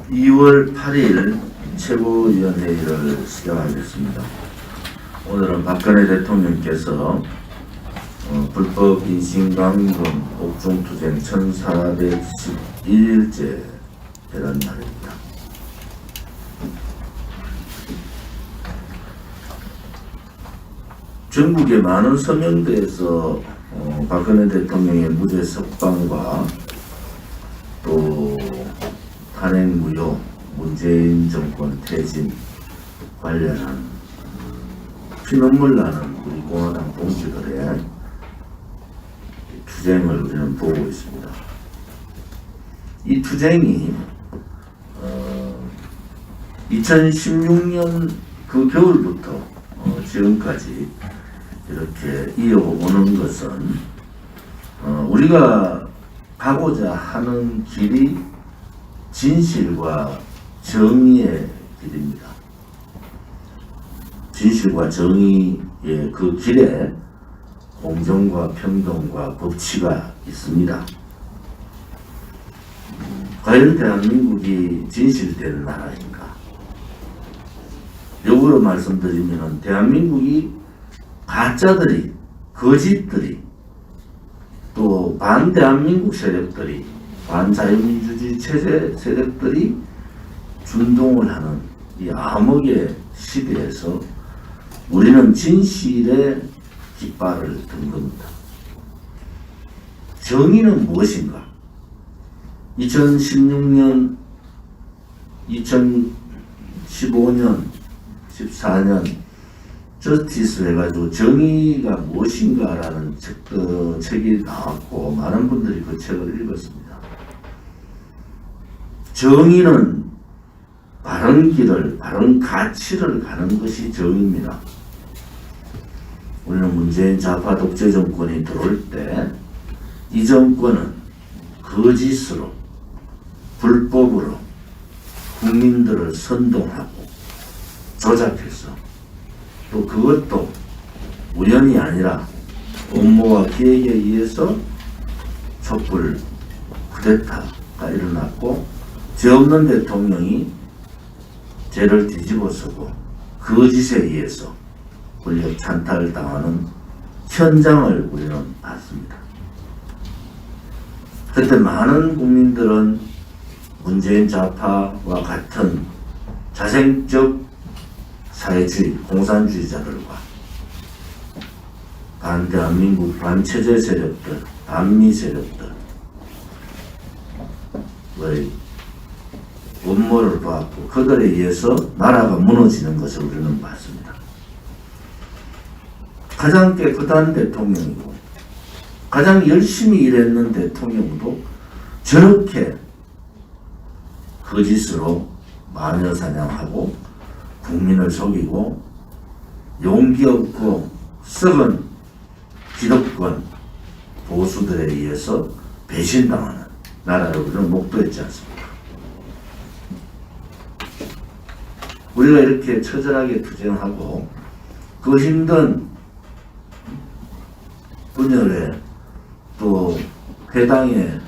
2월 8일 최고위원회의를 시작하겠습니다. 오늘은 박근혜 대통령께서 불법 인신감금 옥중투쟁 1411일째 되는 날입니다. 전국의 많은 서명대에서 박근혜 대통령의 무죄 석방과 또 탄핵 무효, 문재인 정권 퇴진 관련한 피눈물 나는 우리 공화당 동지들의 투쟁을 우리는 보고 있습니다. 이 투쟁이 2016년 그 겨울부터 지금까지 이렇게 이어오는 것은 우리가 가고자 하는 길이 진실과 정의의 길입니다. 진실과 정의의 그 길에 공정과 평등과 법치가 있습니다. 과연 대한민국이 진실된 나라인가? 역으로 말씀드리면 대한민국이 가짜들이, 거짓들이, 또 반대한민국 세력들이, 반자유민주주의 체제 세력들이 준동을 하는 이 암흑의 시대에서 우리는 진실의 깃발을 든 겁니다. 정의는 무엇인가? 2016년, 2015년, 14년 저스티스 해가지고 정의가 무엇인가라는 책이 나왔고 많은 분들이 그 책을 읽었습니다. 정의는 바른 길을, 바른 가치를 가는 것이 정의입니다. 우리는 문재인 좌파 독재 정권이 들어올 때 이 정권은 거짓으로, 불법으로 국민들을 선동하고 조작해서 또 그것도 우연이 아니라 음모와 기획에 의해서 촛불 쿠데타가 일어났고 죄 없는 대통령이 죄를 뒤집어쓰고 거짓에 의해서 권력 찬탈을 당하는 현장을 우리는 봤습니다. 그때 많은 국민들은 문재인 좌파와 같은 자생적 사회주의, 공산주의자들과 반대한민국 반체제 세력들, 반미 세력들의 음모를 봤고 그들에 의해서 나라가 무너지는 것을 우리는 봤습니다. 가장 깨끗한 대통령이고 가장 열심히 일했는 대통령도 저렇게 거짓으로 마녀사냥하고 국민을 속이고 용기 없고 썩은 기득권 보수들에 의해서 배신당하는 나라를 우리는 목도했지 않습니까? 우리가 이렇게 처절하게 투쟁하고 그 힘든 분열에 또 해당의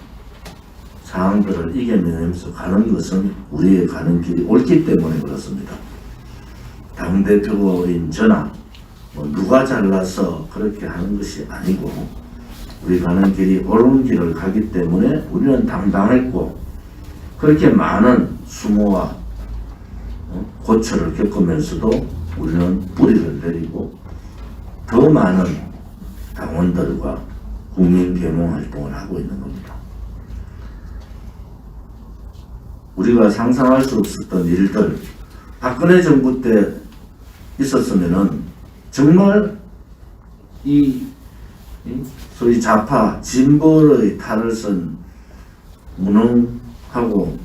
상황들을 이겨내면서 가는 것은 우리의 가는 길이 옳기 때문에 그렇습니다. 당대표인 저나 누가 잘나서 그렇게 하는 것이 아니고 우리 가는 길이 옳은 길을 가기 때문에 우리는 당당했고 그렇게 많은 수모와 고초를 겪으면서도 우리는 뿌리를 내리고 더 많은 당원들과 국민 계몽 활동을 하고 있는 겁니다. 우리가 상상할 수 없었던 일들, 박근혜 정부 때 있었으면은 정말 이 소위 좌파, 진보의 탈을 쓴 무능하고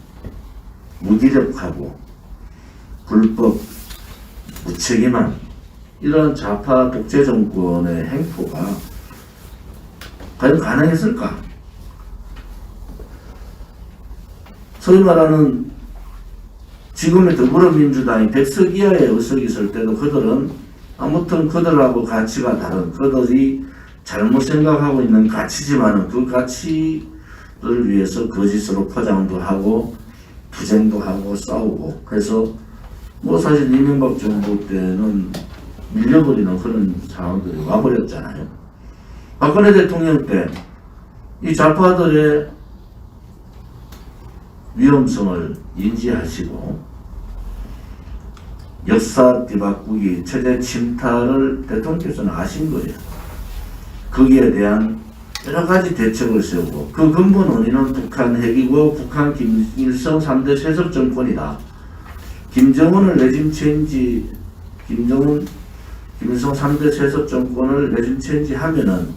무기력하고 불법, 무책임한 이런 좌파 독재 정권의 행포가 과연 가능했을까? 소위 말하는 지금의 더불어민주당이 100석 이하의 의석이 있을 때도 그들은 아무튼 그들하고 가치가 다른 그들이 잘못 생각하고 있는 가치지만은 그 가치를 위해서 거짓으로 포장도 하고 투쟁도 하고 싸우고 그래서 뭐 사실 이명박 정부 때는 밀려버리는 그런 상황들이 와버렸잖아요. 박근혜 대통령 때 이 좌파들의 위험성을 인지하시고 역사 뒤바꾸기, 체제 침탈을 대통령께서는 아신 거예요. 거기에 대한 여러 가지 대책을 세우고 그 근본 원인은 북한 핵이고 북한 김일성 3대 세습 정권이다. 김정은을 레짐 체인지, 김일성 3대 세습 정권을 레짐 체인지 하면은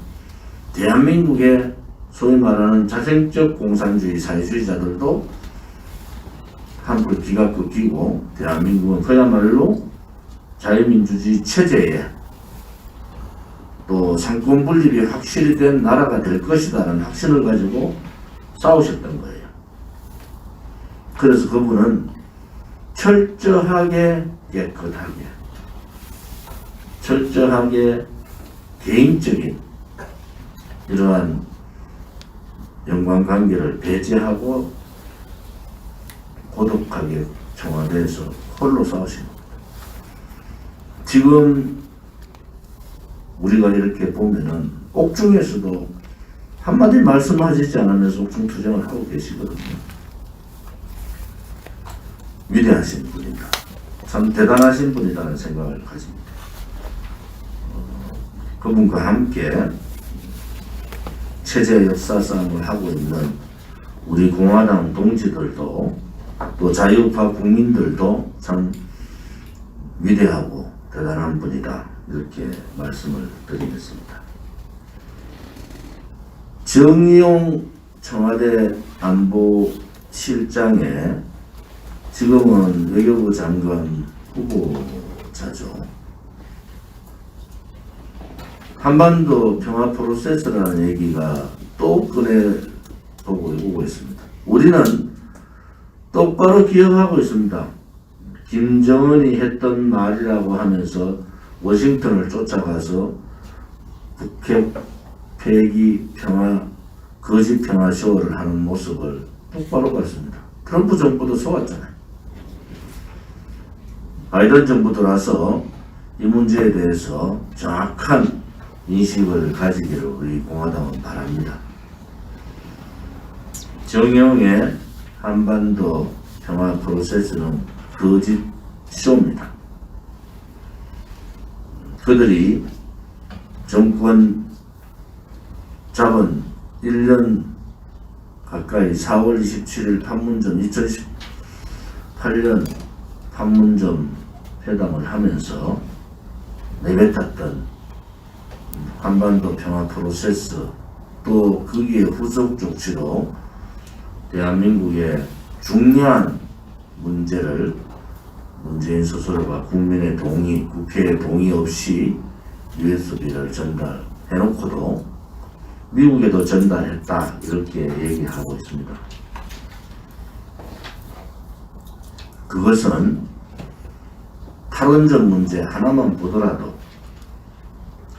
대한민국의 소위 말하는 자생적 공산주의 사회주의자들도 한풀 기가 꺾이고 대한민국은 그야말로 자유민주주의 체제에 또 상권 분립이 확실히 된 나라가 될 것이다라는 확신을 가지고 싸우셨던 거예요. 그래서 그분은 철저하게 깨끗하게 철저하게 개인적인 이러한 연관관계를 배제하고 고독하게 청와대에서 홀로 싸우신 겁니다. 지금 우리가 이렇게 보면은 옥중에서도 한마디 말씀하시지 않으면서 옥중 투쟁을 하고 계시거든요. 위대하신 분입니다. 참 대단하신 분이라는 생각을 가집니다. 그분과 함께 체제 역사 싸움을 하고 있는 우리 공화당 동지들도 또 자유파 국민들도 참 위대하고 대단한 분이다. 이렇게 말씀을 드리겠습니다. 정의용 청와대 안보실장에 지금은 외교부 장관 후보자죠. 한반도 평화 프로세스라는 얘기가 또 꺼내보고 오고 있습니다. 우리는 똑바로 기억하고 있습니다. 김정은이 했던 말이라고 하면서 워싱턴을 쫓아가서 북핵 폐기 평화 거짓 평화 쇼를 하는 모습을 똑바로 봤습니다. 트럼프 정부도 속았잖아요. 바이든 정부 들어와서 이 문제에 대해서 정확한 인식을 가지기를 우리 공화당은 바랍니다. 정의용의 한반도 평화 프로세스는 거짓 쇼입니다. 그들이 정권 잡은 1년 가까이 4월 27일 판문점 2018년 판문점 회담을 하면서 내뱉었던 한반도 평화 프로세스 또 거기에 후속 조치로 대한민국의 중요한 문제를 문재인 스스로가 국민의 동의, 국회의 동의 없이 USB를 전달해놓고도 미국에도 전달했다 이렇게 얘기하고 있습니다. 그것은 탈원전 문제 하나만 보더라도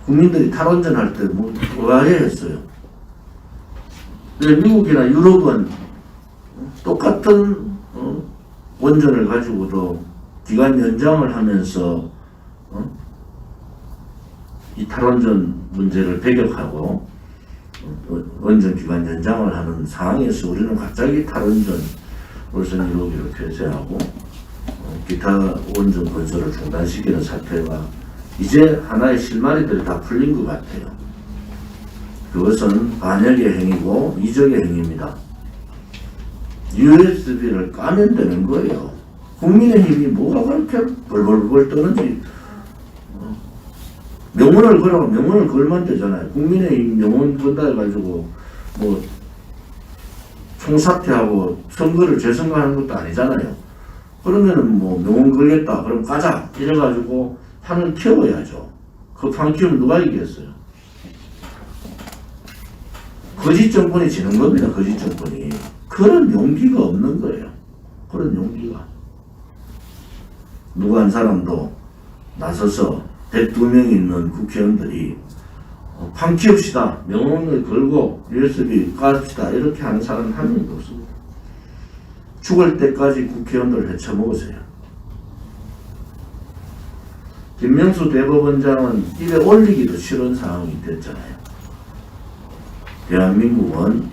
국민들이 탈원전 할 때 뭐 의아해했어요. 미국이나 유럽은 똑같은 원전을 가지고도 기간 연장을 하면서 이 탈원전 문제를 배격하고 원전 기간 연장을 하는 상황에서 우리는 갑자기 탈원전 월선 1호기를 폐쇄하고 기타 원전 건설을 중단시키는 사태가 이제 하나의 실마리들이 다 풀린 것 같아요. 그것은 반역의 행위고 이적의 행위입니다. USB를 까면 되는 거예요. 국민의힘이 뭐가 그렇게 벌벌벌 떠는지 명언을 걸어 명언을 걸면 되잖아요. 국민의힘 명언 건다 해가지고 뭐 총사퇴하고 선거를 재선거하는 것도 아니잖아요. 그러면은 뭐 명언 걸겠다 그럼 까자 이래가지고 판을 키워야죠. 그 판 키우면 누가 이기겠어요? 거짓 정권이 지는 겁니다. 거짓 정권이. 그런 용기가 없는 거예요. 그런 용기가. 누구 한 사람도 나서서 102명 있는 국회의원들이 판 키웁시다. 명언을 걸고 USB 깝시다. 이렇게 하는 사람은 한 명도 없습니다. 죽을 때까지 국회의원들 헤쳐먹으세요. 김명수 대법원장은 입에 올리기도 싫은 상황이 됐잖아요. 대한민국은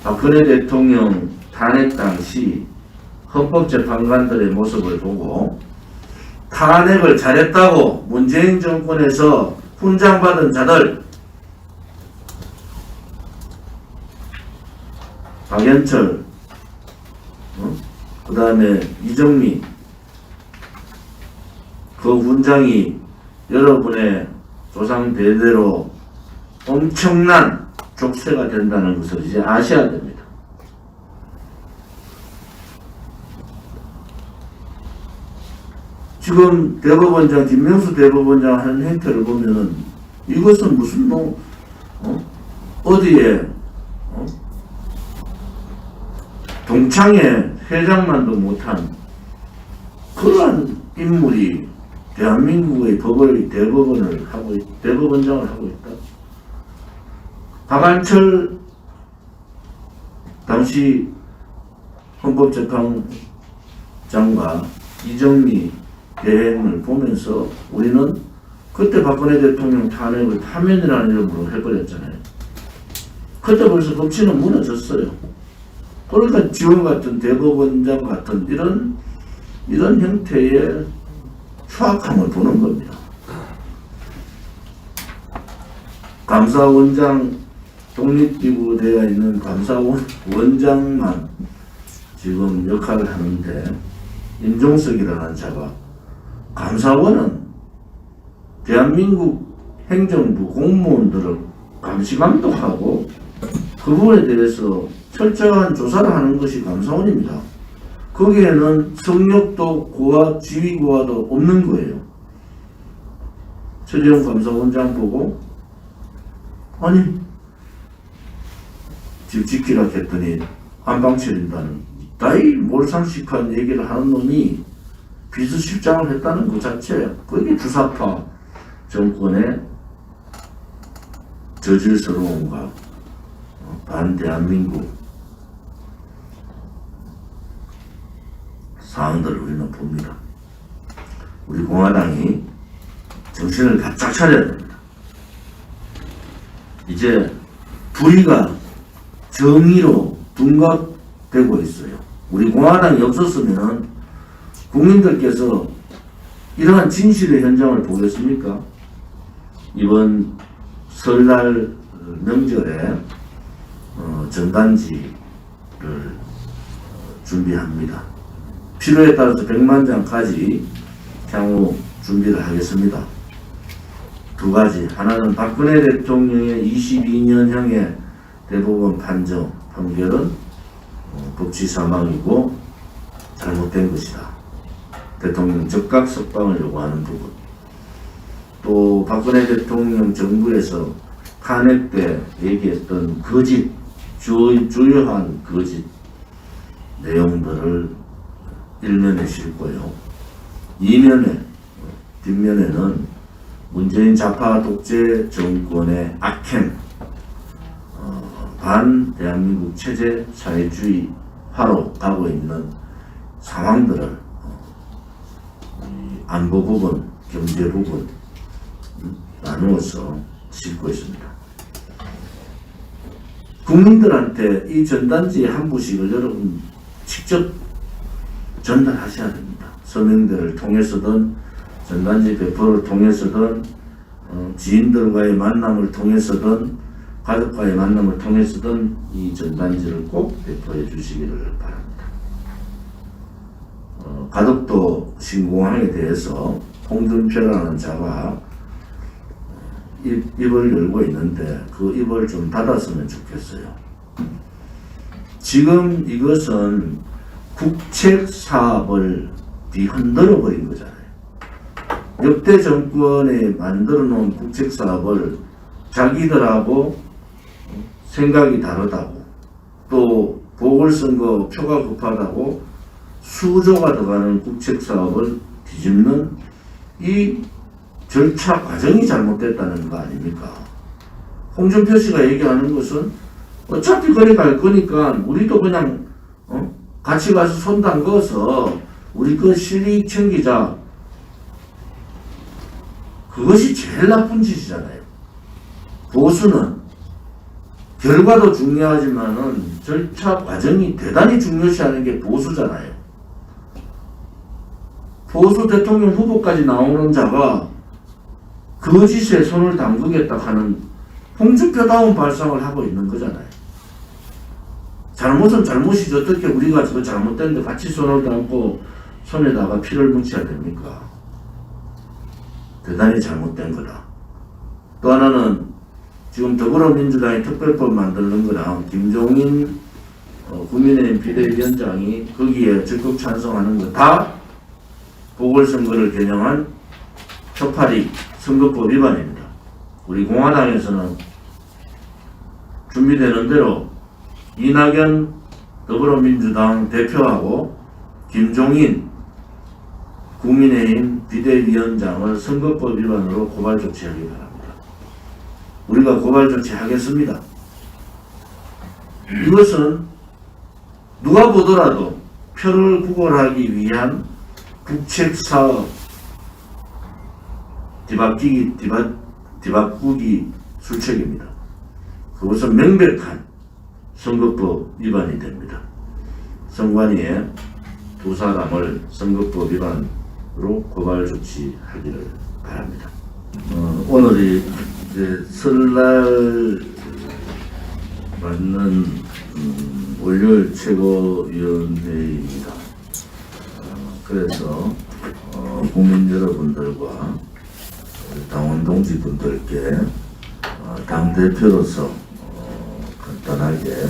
박근혜 대통령 탄핵 당시 헌법재판관들의 모습을 보고 탄핵을 잘했다고 문재인 정권에서 훈장받은 자들, 박연철, 그 다음에 이정미, 그 훈장이 여러분의 조상 대대로 엄청난 족쇄가 된다는 것을 이제 아셔야 됩니다. 지금 대법원장, 김명수 대법원장 하는 행태를 보면은 이것은 무슨 어디에 동창회 회장만도 못한 그러한 인물이 대한민국의 대법원장을 하고 있다. 박한철 당시 헌법재판장과 이정미 대행을 보면서 우리는 그때 박근혜 대통령 탄핵을 파면이라는 이름으로 해버렸잖아요. 그때 벌써 법치는 무너졌어요. 그러니까 지금 같은 대법원장 같은 이런 형태의 추악함을 보는 겁니다. 감사원장 독립기구 되어 있는 감사원장만 지금 역할을 하는데 임종석이라는 자가 감사원은 대한민국 행정부 공무원들을 감시 감독하고 그 부분에 대해서 철저한 조사를 하는 것이 감사원입니다. 거기에는 성역도 고와 지휘고와도 없는 거예요. 최재형 감사원장 보고 아니 집 지키라 했더니 안방 차린다는 따위 몰상식한 얘기를 하는 놈이 비서실장을 했다는 것 자체, 그게 주사파 정권의 저질스러움과 반대한민국 사항들을 우리는 봅니다. 우리 공화당이 정신을 바짝 차려야 됩니다. 이제 부의가 정의로 둔갑되고 있어요. 우리 공화당이 없었으면 국민들께서 이러한 진실의 현장을 보겠습니까? 이번 설날 명절에 전단지를 준비합니다. 필요에 따라서 100만 장까지 향후 준비를 하겠습니다. 두 가지. 하나는 박근혜 대통령의 22년형의 대법원 판결은 법치 사망이고 잘못된 것이다. 대통령 즉각 석방을 요구하는 부분. 또 박근혜 대통령 정부에서 탄핵 때 얘기했던 거짓, 주요한 거짓 내용들을 일면에 싣고요. 이면에, 뒷면에는 문재인 좌파 독재 정권의 악행, 반 대한민국 체제 사회주의화로 가고 있는 상황들을 안보 부분, 경제 부분 나누어서 싣고 있습니다. 국민들한테 이 전단지 한 부씩을 여러분 직접 전달하셔야 됩니다. 서명대를 통해서든 전단지 배포를 통해서든 지인들과의 만남을 통해서든 가족과의 만남을 통해서든 이 전단지를 꼭 배포해 주시기를 바랍니다. 가덕도 신공항에 대해서 홍준표라는 자가 입을 열고 있는데 그 입을 좀 닫았으면 좋겠어요. 지금 이것은 국책 사업을 뒤흔들어 버린 거잖아요. 역대 정권에 만들어 놓은 국책 사업을 자기들하고 생각이 다르다고, 또 보궐선거 표가 급하다고 수조가 들어가는 국책 사업을 뒤집는 이 절차 과정이 잘못됐다는 거 아닙니까? 홍준표 씨가 얘기하는 것은 어차피 거기 갈 거니까 우리도 그냥 같이 가서 손 담궈서 우리 그 실익 챙기자. 그것이 제일 나쁜 짓이잖아요. 보수는 결과도 중요하지만은 절차 과정이 대단히 중요시하는 게 보수잖아요. 보수 대통령 후보까지 나오는 자가 거짓에 손을 담그겠다 하는 홍준표다운 발상을 하고 있는 거잖아요. 잘못은 잘못이죠. 어떻게 우리가 그 잘못된데 같이 손을 담고 손에다가 피를 묻혀야 됩니까? 대단히 잘못된 거다. 또 하나는 지금 더불어민주당이 특별법 만드는 거랑 김종인 국민의힘 비대위원장이 거기에 적극 찬성하는 거 다 보궐선거를 개정한 초파리 선거법 위반입니다. 우리 공화당에서는 준비되는 대로 이낙연 더불어민주당 대표하고 김종인 국민의힘 비대위원장을 선거법 위반으로 고발 조치하기 바랍니다. 우리가 고발 조치하겠습니다. 이것은 누가 보더라도 표를 구걸하기 위한 국책사업 뒤바꾸기 술책입니다. 그것은 명백한 선거법 위반이 됩니다. 선관위에 두 사람을 선거법 위반으로 고발 조치하기를 바랍니다. 오늘이 이제 설날 맞는 월요일 최고위원회입니다. 그래서 국민 여러분들과 당원 동지분들께 당 대표로서 간단하게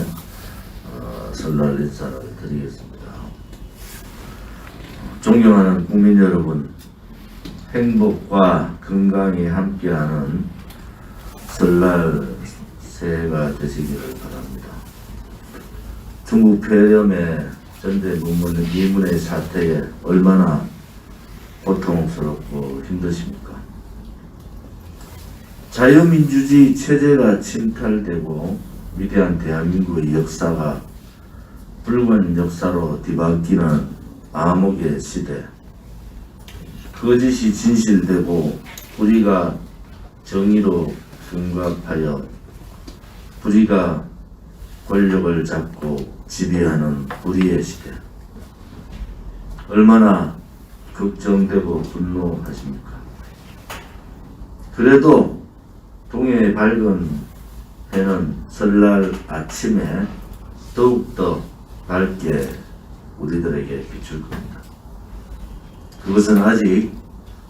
설날 인사를 드리겠습니다. 존경하는 국민 여러분, 행복과 건강이 함께하는 설날 새해가 되시기를 바랍니다. 중국 폐렴의 전대미문의 사태에 얼마나 고통스럽고 힘드십니까? 자유민주주의 체제가 침탈되고 위대한 대한민국의 역사가 붉은 역사로 뒤바뀌는 암흑의 시대, 거짓이 진실되고 불의가 정의로 둔갑하여 불의가 권력을 잡고 지배하는 불의의 시대, 얼마나 걱정되고 분노하십니까? 그래도 동해의 밝은 해는 설날 아침에 더욱더 밝게 우리들에게 비출 겁니다. 그것은 아직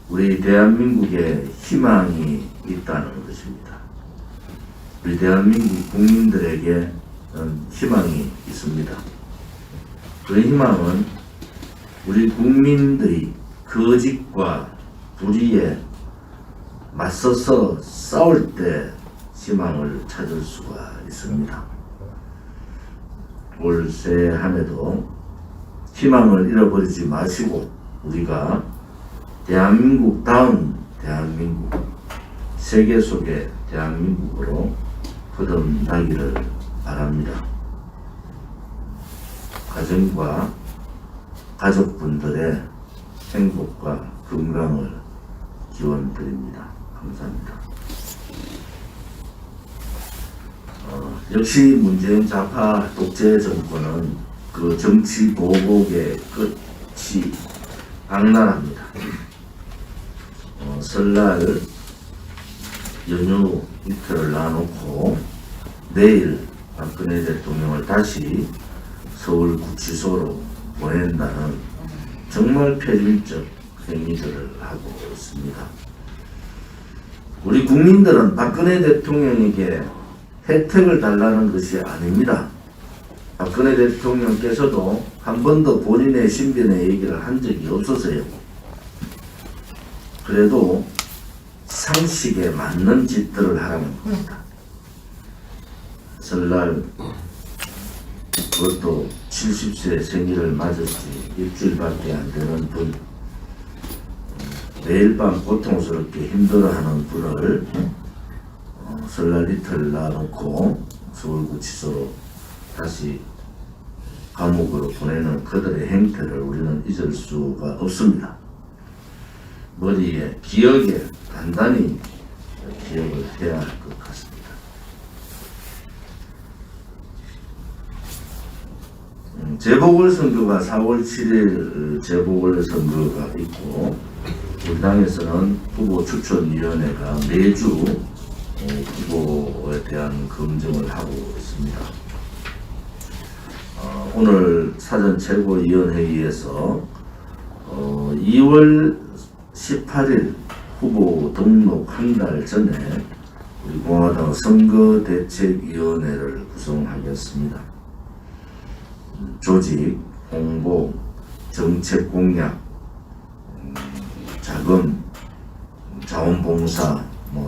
우리 대한민국에 희망이 있다는 것입니다. 우리 대한민국 국민들에게 희망이 있습니다. 그 희망은 우리 국민들이 거짓과 불의에 맞서서 싸울 때 희망을 찾을 수가 있습니다. 올 새해 한 해도 희망을 잃어버리지 마시고 우리가 대한민국다운 대한민국, 세계 속의 대한민국으로 거듭나기를 바랍니다. 가정과 가족분들의 행복과 건강을 기원드립니다. 감사합니다. 역시 문재인 좌파 독재 정권은 그 정치 보복의 끝이 악랄합니다. 설날 연휴 이틀을 놔놓고 내일 박근혜 대통령을 다시 서울구치소로 보낸다는 정말 폐륜적 행위들을 하고 있습니다. 우리 국민들은 박근혜 대통령에게 혜택을 달라는 것이 아닙니다. 박근혜 대통령께서도 한 번도 본인의 신변의 얘기를 한 적이 없어서요. 그래도 상식에 맞는 짓들을 하라는 겁니다. 설날 그것도 70세 생일을 맞았지 일주일밖에 안 되는 분, 매일 밤 고통스럽게 힘들어하는 분을 설날 이틀 놔놓고 서울구치소로 다시 감옥으로 보내는 그들의 행태를 우리는 잊을 수가 없습니다. 머리에, 기억에 단단히 기억을 해야 할 것 같습니다. 재보궐선거가 4월 7일 재보궐선거가 있고 우리 당에서는 후보추천위원회가 매주 후보에 대한 검증을 하고 있습니다. 오늘 사전 최고위원회의에서 2월 18일 후보 등록 한 달 전에 우리 공화당 선거대책위원회를 구성하겠습니다. 조직, 홍보, 정책 공약, 자금, 자원봉사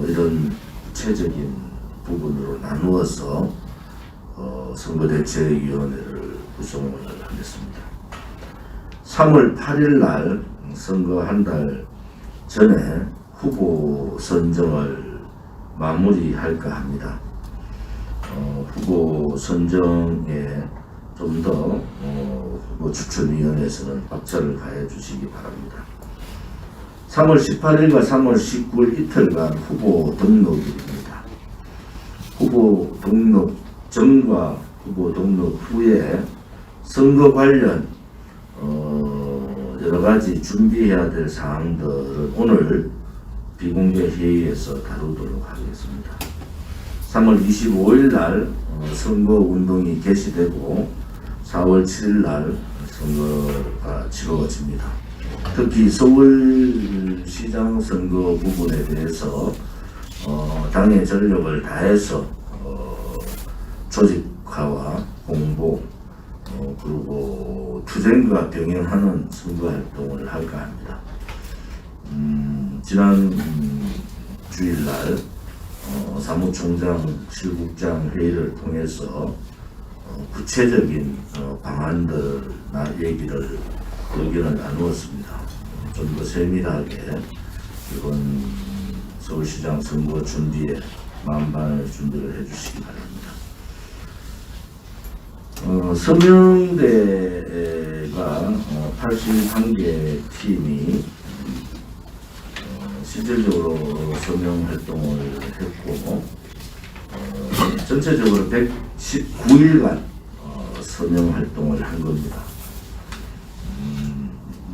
이런 구체적인 부분으로 나누어서 선거대책위원회를 구성을 하겠습니다. 3월 8일 날 선거 한 달 전에 후보 선정을 마무리할까 합니다. 후보 선정에 좀 더 후보 추천위원회에서는 박차를 가해 주시기 바랍니다. 3월 18일과 3월 19일 이틀간 후보 등록일입니다. 후보 등록 전과 후보 등록 후에 선거 관련 여러 가지 준비해야 될 사항들을 오늘 비공개 회의에서 다루도록 하겠습니다. 3월 25일 날 선거 운동이 개시되고 4월 7일 날 선거가 치러집니다. 특히 서울시장 선거 부분에 대해서 당의 전력을 다해서 조직화와 홍보 그리고 투쟁과 병행하는 선거 활동을 할까 합니다. 지난 주일날 사무총장 실국장 회의를 통해서 구체적인 방안들나 얘기를 의견을 나누었습니다. 좀 더 세밀하게 이번 서울시장 선거 준비에 만반의 준비를 해주시기 바랍니다. 서명대가 81개 팀이 실질적으로 서명 활동을 했고 전체적으로 119일간 서명 활동을 한 겁니다.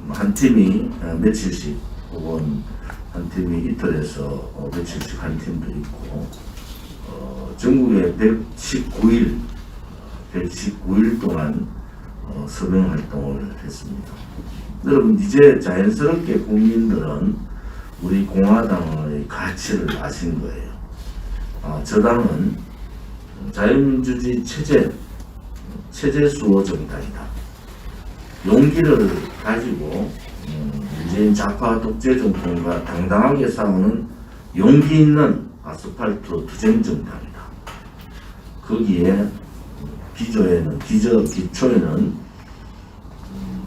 한 팀이 며칠씩 혹은 한 팀이 이틀에서 며칠씩 한 팀도 있고 전국에 119일 동안 서명 활동을 했습니다. 여러분 이제 자연스럽게 국민들은 우리 공화당의 가치를 아신 거예요. 저 당은 자유민주주의 체제 수호 정당이다. 용기를 가지고 문재인 좌파 독재 정권과 당당하게 싸우는 용기 있는 아스팔트 투쟁 정당이다. 거기에 기초에는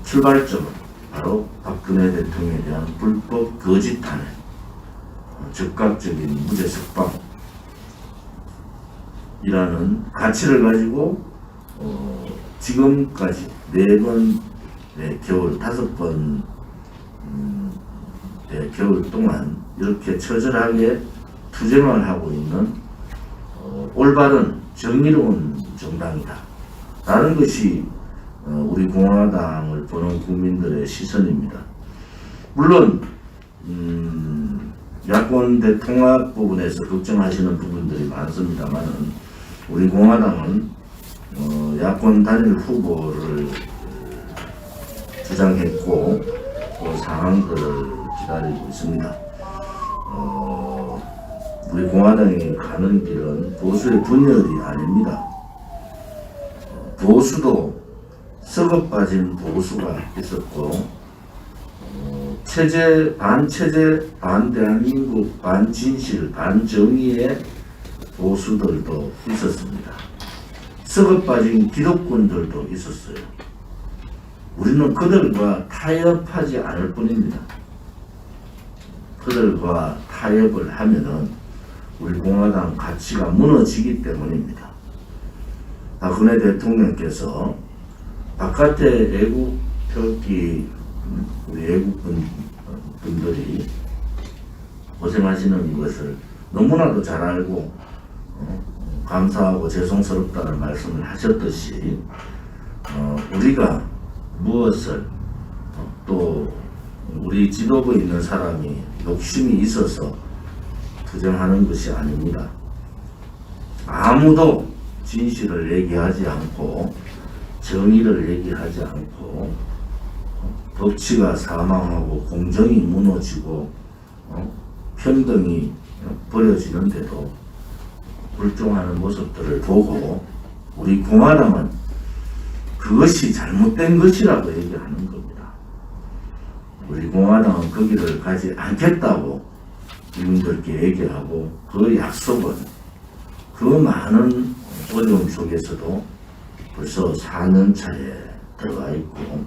출발점은 바로 박근혜 대통령에 대한 불법 거짓 탄핵, 즉각적인 무죄 석방이라는 가치를 가지고 지금까지 4번 겨울, 5번 겨울 동안 이렇게 처절하게 투쟁을 하고 있는 올바른 정의로운 정당이다 라는 것이 우리 공화당을 보는 국민들의 시선입니다. 물론 야권 대통합 부분에서 걱정하시는 부분들이 많습니다만 우리 공화당은 야권 단일 후보를 주장했고 그 상황들을 기다리고 있습니다. 우리 공화당이 가는 길은 보수의 분열이 아닙니다. 보수도 썩어 빠진 보수가 있었고 반체제, 반대한민국, 반진실, 반정의의 보수들도 있었습니다. 썩어 빠진 기독군들도 있었어요. 우리는 그들과 타협하지 않을 뿐입니다. 그들과 타협을 하면은 우리 공화당 가치가 무너지기 때문입니다. 박근혜 대통령께서 바깥에 애국 표기 우리 애국분들이 고생하시는 것을 너무나도 잘 알고 감사하고 죄송스럽다는 말씀을 하셨듯이 우리가 무엇을 또 우리 지도부에 있는 사람이 욕심이 있어서 투쟁하는 것이 아닙니다. 아무도 진실을 얘기하지 않고 정의를 얘기하지 않고 법치가 사망하고 공정이 무너지고 평등이 버려지는데도 불종하는 모습들을 보고 우리 공화당은 그것이 잘못된 것이라고 얘기하는 겁니다. 우리 공화당은 거기를 가지 않겠다고 국민들께 얘기하고 그 약속은 그 많은 어려움 속에서도 벌써 4년 차에 들어가 있고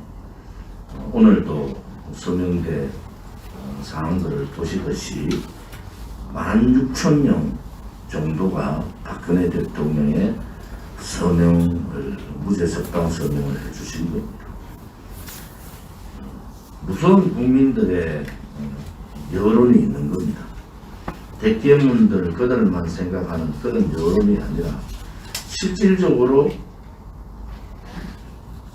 오늘도 서명대 사항들을 보시듯이 16,000명 정도가 박근혜 대통령의 서명을 무죄 석방 서명을 해주신 겁니다. 무서운 국민들의 여론이 있는 겁니다. 대깨문들 그들만 생각하는 그런 여론이 아니라 실질적으로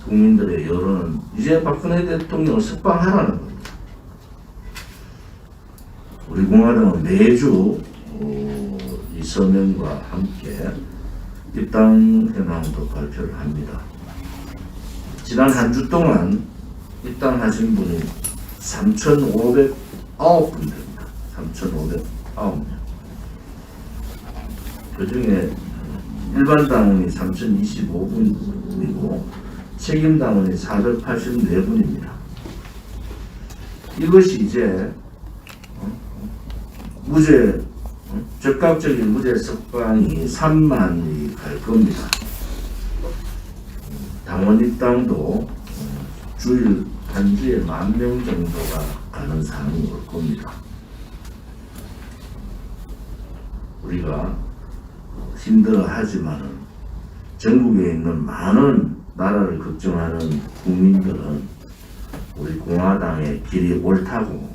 국민들의 여론은 이제 박근혜 대통령을 석방하라는 겁니다. 우리 공화당은 매주 이 서명과 함께 입당 현황도 발표를 합니다. 지난 한 주 동안 입당하신 분이 3,509분 됩니다. 3,509명. 그 중에 일반 당원이 3,025분이고 책임 당원이 484분입니다. 이것이 이제 무죄 적극적인 무죄 석방이 3만이 갈 겁니다. 당원 입당도 주일 한 주에 10,000명 정도가 가는 상황이 올 겁니다. 우리가 힘들어하지만은 전국에 있는 많은 나라를 걱정하는 국민들은 우리 공화당의 길이 옳다고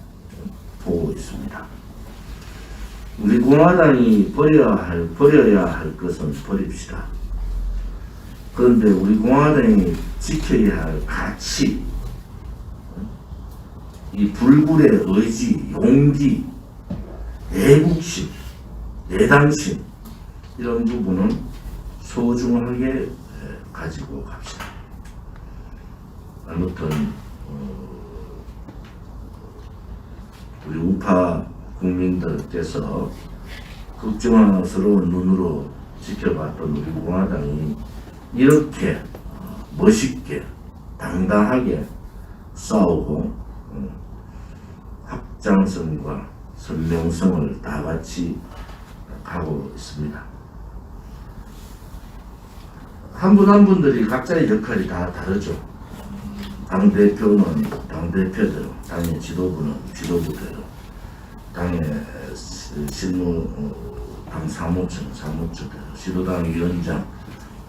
보고 있습니다. 우리 공화당이 버려야 할 것은 버립시다. 그런데 우리 공화당이 지켜야 할 가치, 이 불굴의 의지, 용기, 애국심, 내당심 이런 부분은 소중하게 가지고 갑시다. 아무튼 우리 우파 국민들께서 걱정스러운 눈으로 지켜봤던 우리 공화당이 이렇게 멋있게 당당하게 싸우고 확장성과 선명성을 다 같이 가고 있습니다. 한 분 한 분들이 각자의 역할이 다 다르죠. 당대표는 당대표대로, 당의 지도부는 지도부대로, 당의 당 사무처대로, 시도당 위원장,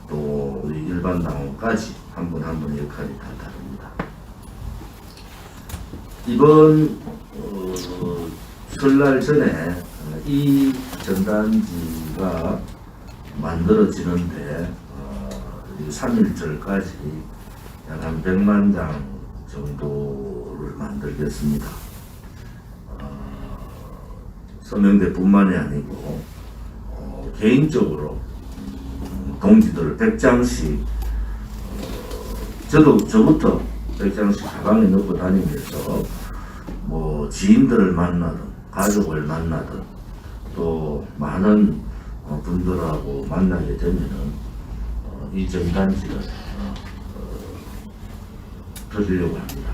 또 우리 일반 당원까지 한 분 한 분 역할이 다 다릅니다. 이번 설날 전에 이 전단지가 만들어지는데 3.1절까지 약 한 100만 장 정도를 만들겠습니다. 서명대뿐만이 아니고 개인적으로 동지들을 100장씩 저부터 100장씩 가방에 넣고 다니면서 뭐 지인들을 만나든 가족을 만나든 또 많은 분들하고 만나게 되면은 이 전단지를 드리려고 합니다.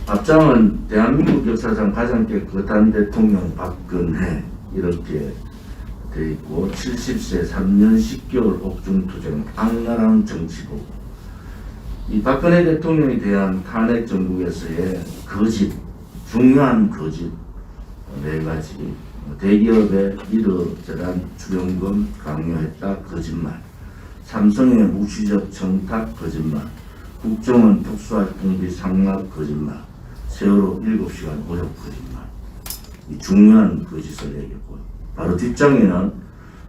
앞장은 대한민국 역사상 가장 깨끗한 대통령 박근혜 이렇게 되어 있고 70세 3년 10개월 옥중투쟁 악랄한 정치고 이 박근혜 대통령에 대한 탄핵 정국에서의 거짓, 중요한 거짓 4가지 대기업의 이러저러한 출연금 강요했다 거짓말 삼성의 묵시적 청탁 거짓말 국정원 특수활동비 상납 거짓말, 세월호 7시간 오역 거짓말. 이 중요한 거짓을 얘기했고, 바로 뒷장에는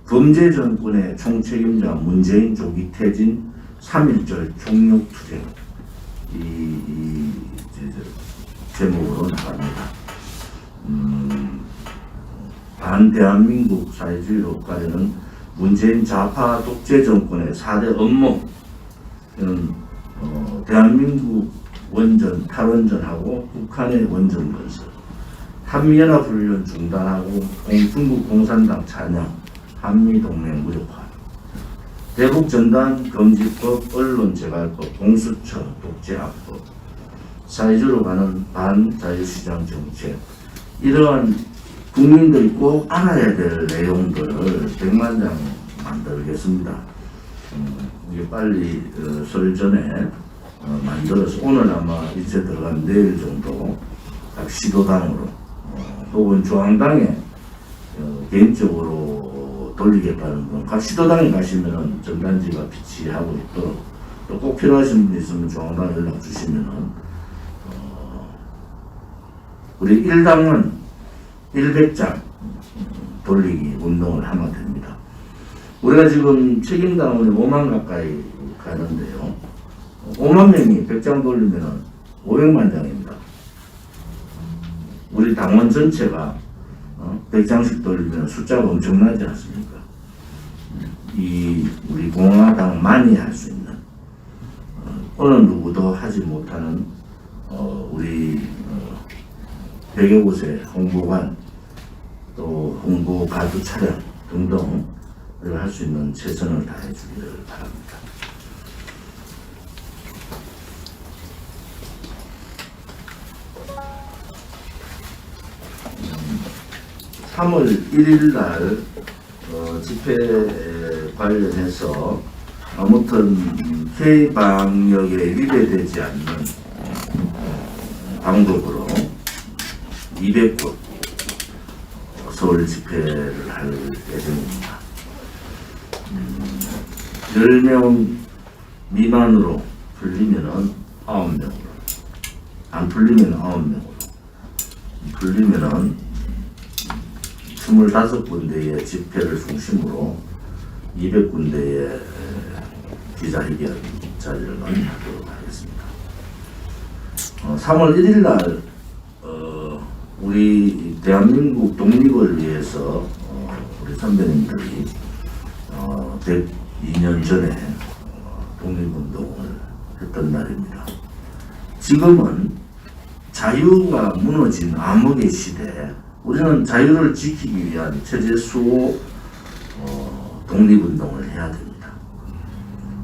범죄 정권의 총책임자 문재인 조기 퇴진 3.1절 총력투쟁 이 제목으로 나갑니다. 반대한민국 사회주의로 가려는 문재인 좌파 독재 정권의 4대 업무, 대한민국 원전 탈원전하고 북한의 원전 건설, 한미연합훈련 중단하고 중국 공산당 찬양, 한미동맹 무력화, 대북전단 금지법, 언론재갈법, 공수처, 독재학법, 사회주의로 가는 반자유시장 정책, 이러한 국민들이 꼭 알아야 될 내용들을 100만 장 만들겠습니다. 이게 빨리 설 전에 만들어서 오늘 아마 이제 들어간 내일 정도 각 시도당으로 혹은 중앙당에 개인적으로 돌리겠다는 분, 각 시도당에 가시면은 전단지가 비치하고 있도록, 또 꼭 필요하신 분 있으면 중앙당 연락 주시면은 우리 1당은 100장 돌리기 운동을 하면 됩니다. 우리가 지금 책임당원이 5만 가까이 가는데요. 5만 명이 100장 돌리면은 500만 장입니다. 우리 당원 전체가 100장씩 돌리면 숫자가 엄청나지 않습니까? 우리 공화당만이 할 수 있는, 어느 누구도 하지 못하는 우리 100여 곳의 홍보관, 또 홍보 가두 차량 등등을 할 수 있는 최선을 다해 주기를 바랍니다. (3월 1일) 날 집회 관련해서 아무튼 K방역에 위배되지 않는 방법으로 200곳 서울 집회를 할 예정입니다. 10명 미만으로 풀리면은 9명으로, 안 풀리면 9명으로, 풀리면은 25군데의 집회를 중심으로 200군데의 기자회견 자리를 마련하도록 하겠습니다. 3월 1일 날 우리 대한민국 독립을 위해서 우리 선배님들이 102년 전에 독립운동을 했던 날입니다. 지금은 자유가 무너진 암흑의 시대에 우리는 자유를 지키기 위한 체제수호 독립운동을 해야 됩니다.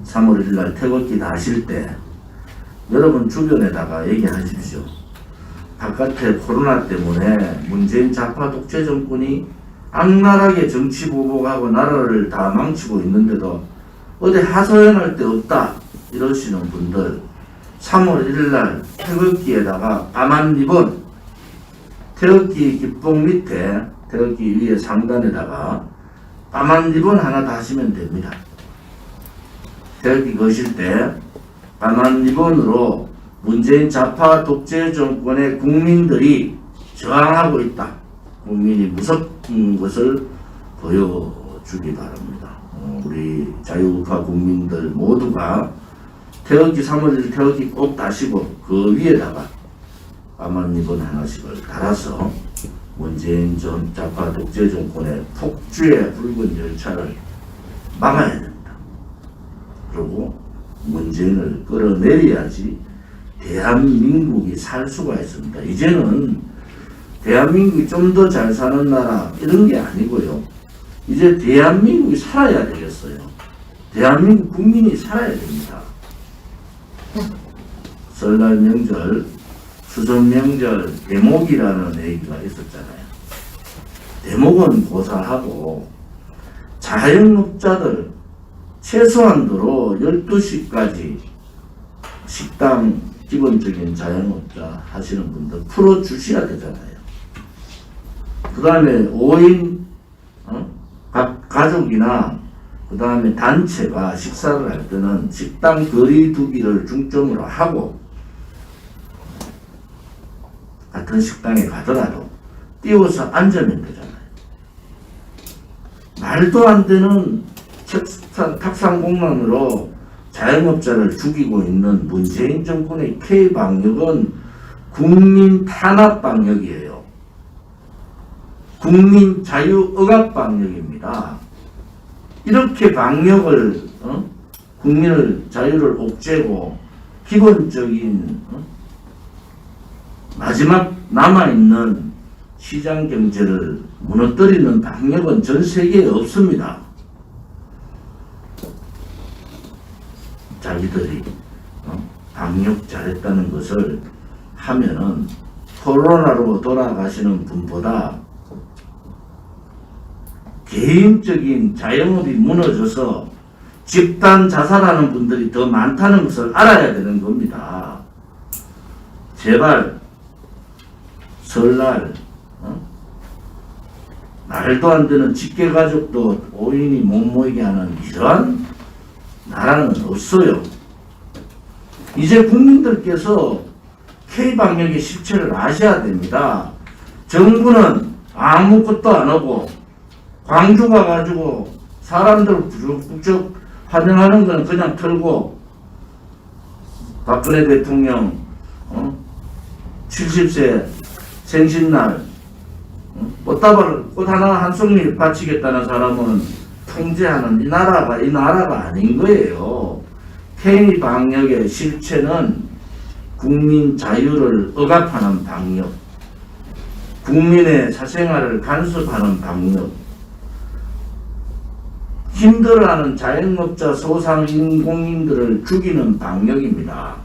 3월 1일 날 태극기 다실 때 여러분 주변에다가 얘기하십시오. 바깥에 코로나 때문에 문재인 좌파 독재 정권이 악랄하게 정치 보복하고 나라를 다 망치고 있는데도 어디 하소연할 데 없다 이러시는 분들, 3월 1일 날 태극기에다가 까만 리본, 태극기 깃봉 밑에 태극기 위에 상단에다가 까만 리본 하나 다시면 됩니다. 태극기 거실 때 까만 리본으로 문재인 좌파 독재 정권의 국민들이 저항하고 있다, 국민이 무섭은 것을 보여주기 바랍니다. 우리 자유우파 국민들 모두가 태극기 3월 1일 태극기 꼭 다시고 그 위에다가 까만 리본 하나씩을 달아서 문재인 좌파 독재 정권의 폭주의 붉은 열차를 막아야 됩니다. 그리고 문재인을 끌어내려야지 대한민국이 살 수가 있습니다. 이제는 대한민국이 좀 더 잘 사는 나라 이런 게 아니고요. 이제 대한민국이 살아야 되겠어요. 대한민국 국민이 살아야 됩니다. 설날 명절, 추석 명절 대목이라는 얘기가 있었잖아요. 대목은 고사하고 자영업자들 최소한도로 12시까지 식당 기본적인 자영업자 하시는 분들 풀어주셔야 되잖아요. 그 다음에 5인 가족이나 그 다음에 단체가 식사를 할 때는 식당 거리 두기를 중점으로 하고 같은 식당에 가더라도 띄워서 앉으면 되잖아요. 말도 안 되는 탁상공론으로 자영업자를 죽이고 있는 문재인 정권의 K방역은 국민 탄압 방역이에요. 국민 자유 억압 방역입니다. 이렇게 방역을 국민의 자유를 옥죄고 기본적인 마지막 남아있는 시장 경제를 무너뜨리는 방역은 전 세계에 없습니다. 자기들이 방역 잘했다는 것을 하면은 코로나로 돌아가시는 분보다 개인적인 자영업이 무너져서 집단 자살하는 분들이 더 많다는 것을 알아야 되는 겁니다. 제발 설날 말도 안 되는 직계가족도 5인이 못 모이게 하는 이러한 나라는 없어요. 이제 국민들께서 K방역의 실체를 아셔야 됩니다. 정부는 아무것도 안 하고 광주 가가지고 사람들 북적 환영하는 건 그냥 털고 박근혜 대통령 70세 생신날 꽃다발 꽃 하나 한 송이 바치겠다는 사람은 통제하는 이 나라가 아닌 거예요. K방역의 실체는 국민 자유를 억압하는 방역, 국민의 사생활을 간섭하는 방역, 힘들어하는 자영업자 소상인공인들을 죽이는 방역입니다.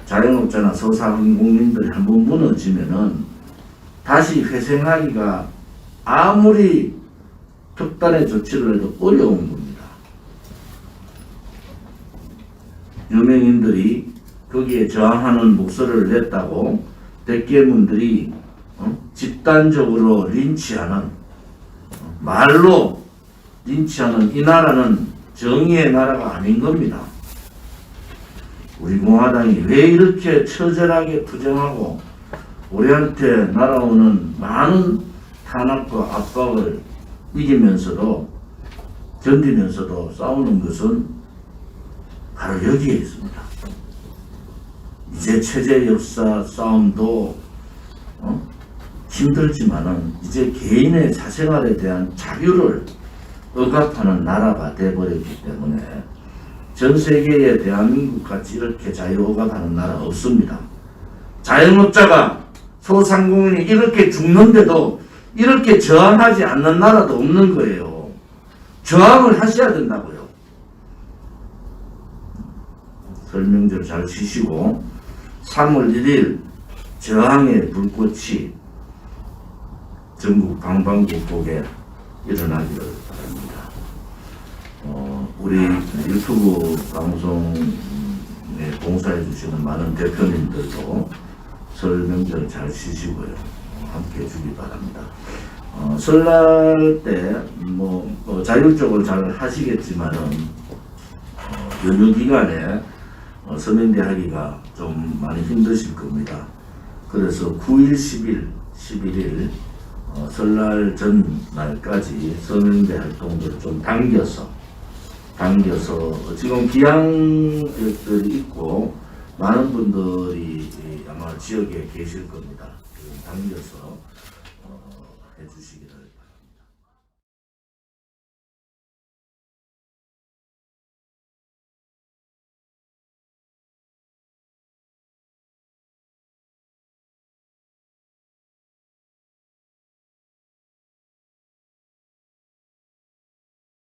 자영업자나 소상인공인들이 한번 무너지면은 다시 회생하기가 아무리 특단의 조치를 해도 어려운 겁니다. 유명인들이 거기에 저항하는 목소리를 냈다고 대깨문들이 집단적으로 린치하는 말로 린치하는 이 나라는 정의의 나라가 아닌 겁니다. 우리 공화당이 왜 이렇게 처절하게 투쟁하고 우리한테 날아오는 많은 탄압과 압박을 이기면서도 견디면서도 싸우는 것은 바로 여기에 있습니다. 이제 체제 역사 싸움도 힘들지만은 이제 개인의 사생활에 대한 자유를 억압하는 나라가 되어버렸기 때문에 전 세계에 대한민국 같이 이렇게 자유 억압하는 나라 없습니다. 자영업자가 소상공인이 이렇게 죽는데도 이렇게 저항하지 않는 나라도 없는 거예요. 저항을 하셔야 된다고요. 설명절 잘 치시고 3월 1일 저항의 불꽃이 전국 방방곡곡에 일어나기를 바랍니다. 우리 유튜브 방송에 봉사해 주시는 많은 대표님들도 설명절 잘 치시고요. 함께 해주기 바랍니다. 설날 때 자율적으로 잘 하시겠지만은 연휴 기간에 서명대 하기가 좀 많이 힘드실 겁니다. 그래서 9일, 10일, 11일 설날 전날까지 서명대 활동을 좀 당겨서 지금 기항들이 있고 많은 분들이 아마 지역에 계실 겁니다. 당겨서 해주시기를